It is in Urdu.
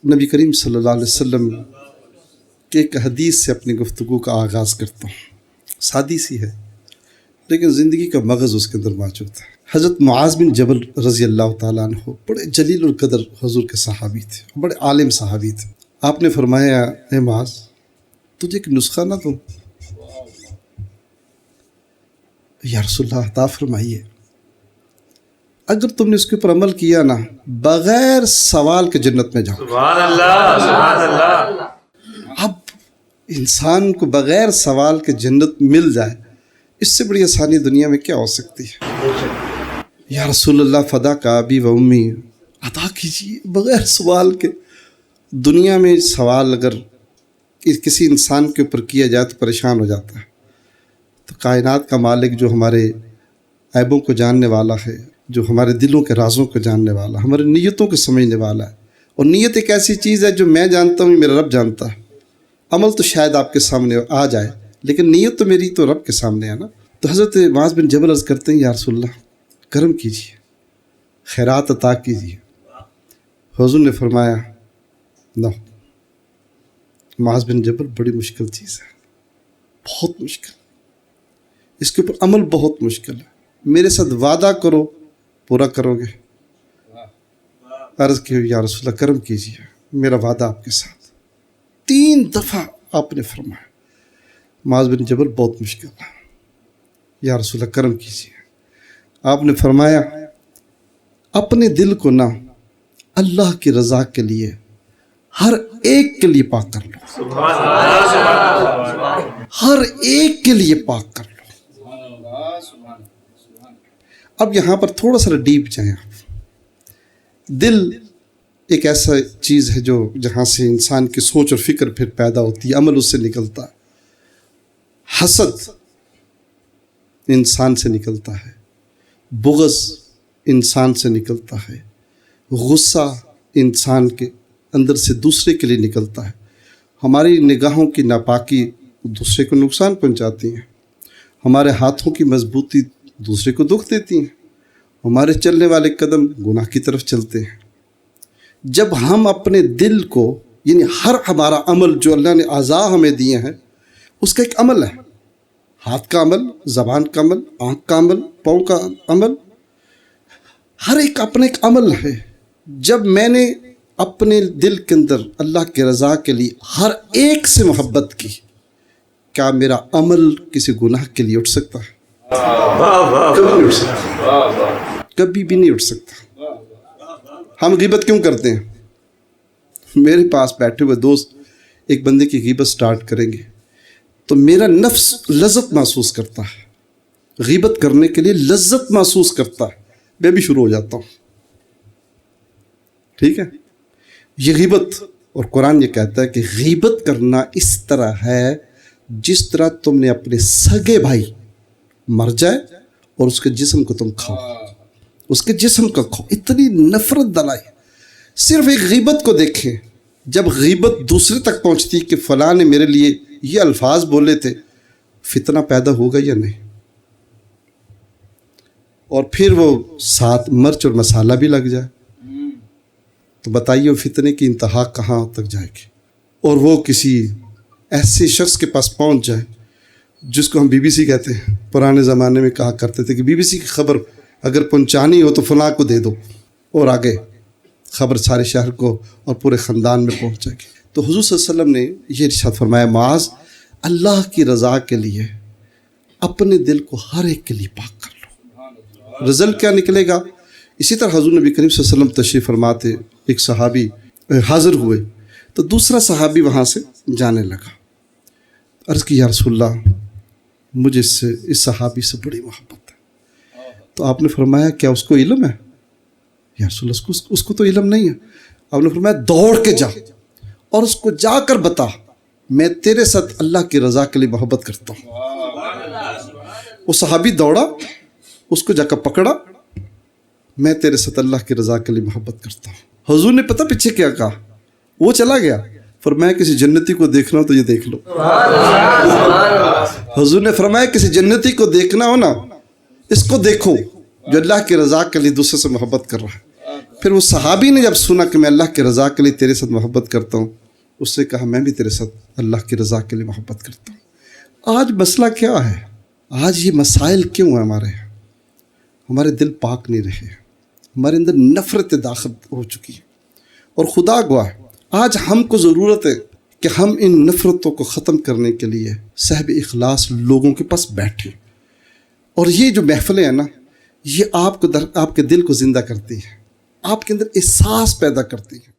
نبی کریم صلی اللہ علیہ وسلم کے ایک حدیث سے اپنی گفتگو کا آغاز کرتا ہوں. سادی سی ہے لیکن زندگی کا مغز اس کے اندر موجود ہے. حضرت معاذ بن جبل رضی اللہ تعالیٰ عنہ بڑے جلیل القدر حضور کے صحابی تھے، بڑے عالم صحابی تھے. آپ نے فرمایا اے معاذ تجھے ایک نسخہ نہ دوں؟ یا رسول اللہ عطا فرمائیے. اگر تم نے اس کے اوپر عمل کیا نا بغیر سوال کے جنت میں جاؤ. سبحان اللہ سبحان اللہ. اب انسان کو بغیر سوال کے جنت مل جائے اس سے بڑی آسانی دنیا میں کیا ہو سکتی ہے؟ یا رسول اللہ فدا کا ابی و امی عطا کیجیے بغیر سوال کے. دنیا میں سوال اگر کسی انسان کے اوپر کیا جائے تو پریشان ہو جاتا ہے. تو کائنات کا مالک جو ہمارے عیبوں کو جاننے والا ہے، جو ہمارے دلوں کے رازوں کو جاننے والا، ہمارے نیتوں کو سمجھنے والا ہے. اور نیت ایک ایسی چیز ہے جو میں جانتا ہوں میرا رب جانتا ہے. عمل تو شاید آپ کے سامنے آ جائے لیکن نیت تو میری تو رب کے سامنے ہے نا. تو حضرت معاذ بن جبل عرض کرتے ہیں یا رسول اللہ کرم کیجیے، خیرات عطا کیجیے. حضور نے فرمایا نہ، معاذ بن جبل بڑی مشکل چیز ہے، بہت مشکل، اس کے اوپر عمل بہت مشکل ہے. میرے ساتھ وعدہ کرو پورا کرو گے. عرض کی یا رسول اللہ کرم کیجیے، میرا وعدہ آپ کے ساتھ. 3 دفعہ آپ نے فرمایا معاذ بن جبل بہت مشکل ہے، یا رسول اللہ کرم کیجیے. آپ نے فرمایا اپنے دل کو نہ اللہ کی رضا کے لیے ہر ایک کے لیے پاک کر لو. ہر ایک کے لیے پاک کر لو. اب یہاں پر تھوڑا سا ڈیپ جائیں آپ. دل ایک ایسا چیز ہے جو جہاں سے انسان کی سوچ اور فکر پھر پیدا ہوتی ہے، عمل اس سے نکلتا ہے. حسد انسان سے نکلتا ہے، بغض انسان سے نکلتا ہے، غصہ انسان کے اندر سے دوسرے کے لیے نکلتا ہے. ہماری نگاہوں کی ناپاکی دوسرے کو نقصان پہنچاتی ہیں، ہمارے ہاتھوں کی مضبوطی دوسرے کو دکھ دیتی ہیں، ہمارے چلنے والے قدم گناہ کی طرف چلتے ہیں. جب ہم اپنے دل کو یعنی ہر ہمارا عمل جو اللہ نے اعضاء ہمیں دیے ہیں اس کا ایک عمل ہے، ہاتھ کا عمل، زبان کا عمل، آنکھ کا عمل، پاؤں کا عمل، ہر ایک اپنا ایک عمل ہے. جب میں نے اپنے دل کے اندر اللہ کے رضا کے لیے ہر ایک سے محبت کی، کیا میرا عمل کسی گناہ کے لیے اٹھ سکتا ہے؟ کبھی نہیں اٹھ سکتا، کبھی بھی نہیں اٹھ سکتا. ہم غیبت کیوں کرتے ہیں؟ میرے پاس بیٹھے ہوئے دوست ایک بندے کی غیبت سٹارٹ کریں گے تو میرا نفس لذت محسوس کرتا ہے، غیبت کرنے کے لیے لذت محسوس کرتا ہے، میں بھی شروع ہو جاتا ہوں. ٹھیک ہے، یہ غیبت. اور قرآن یہ کہتا ہے کہ غیبت کرنا اس طرح ہے جس طرح تم نے اپنے سگے بھائی مر جائے اور اس کے جسم کو تم کھاؤ، اس کے جسم کا کھاؤ. اتنی نفرت دلائی. صرف ایک غیبت کو دیکھیں، جب غیبت دوسرے تک پہنچتی کہ فلاں نے میرے لیے یہ الفاظ بولے تھے، فتنہ پیدا ہوگا یا نہیں؟ اور پھر وہ ساتھ مرچ اور مسالہ بھی لگ جائے تو بتائیے وہ فتنے کی انتہا کہاں تک جائے گی. اور وہ کسی ایسے شخص کے پاس پہنچ جائے جس کو ہم بی بی سی کہتے ہیں. پرانے زمانے میں کہا کرتے تھے کہ بی بی سی کی خبر اگر پہنچانی ہو تو فلاں کو دے دو، اور آگے خبر سارے شہر کو اور پورے خاندان میں پہنچ جائے گی. تو حضور صلی اللہ علیہ وسلم نے یہ ارشاد فرمایا معاذ اللہ کی رضا کے لیے اپنے دل کو ہر ایک کے لیے پاک کر لو. رزلٹ کیا نکلے گا؟ اسی طرح حضور نبی کریم صلی اللہ علیہ وسلم تشریف فرماتے، ایک صحابی حاضر ہوئے تو دوسرا صحابی وہاں سے جانے لگا. عرض کی یا رسول اللہ مجھے اس صحابی سے بڑی محبت ہے. تو آپ نے فرمایا کیا اس کو علم ہے؟ یا رسول اللہ اس کو تو علم نہیں ہے. آپ نے فرمایا دوڑ کے جا اور اس کو جا کر بتا میں تیرے ساتھ اللہ کی رضا کے لیے محبت کرتا ہوں. وہ صحابی دوڑا، اس کو جا کر پکڑا، میں تیرے ساتھ اللہ کی رضا کے لیے محبت کرتا ہوں. حضور نے پتہ پیچھے کیا کہا؟ وہ چلا گیا، فرمایا کسی جنتی کو دیکھنا ہو تو یہ دیکھ لو. حضور نے فرمایا کسی جنتی کو دیکھنا ہو نا، اس کو دیکھو جو اللہ کی رضا کے لیے دوسرے سے محبت کر رہا ہے. پھر وہ صحابی نے جب سنا کہ میں اللہ کی رضا کے لیے تیرے ساتھ محبت کرتا ہوں، اس نے کہا میں بھی تیرے ساتھ اللہ کی رضا کے لیے محبت کرتا ہوں۔ آج مسئلہ کیا ہے؟ آج یہ مسائل کیوں ہیں ہمارے دل پاک نہیں رہے، ہمارے اندر نفرت داخل ہو چکی ہے، اور خدا گواہ آج ہم کو ضرورت ہے کہ ہم ان نفرتوں کو ختم کرنے کے لیے صاحب اخلاص لوگوں کے پاس بیٹھیں، اور یہ جو محفلیں ہیں نا، یہ آپ کے دل کو زندہ کرتی ہیں، آپ کے اندر احساس پیدا کرتی ہیں۔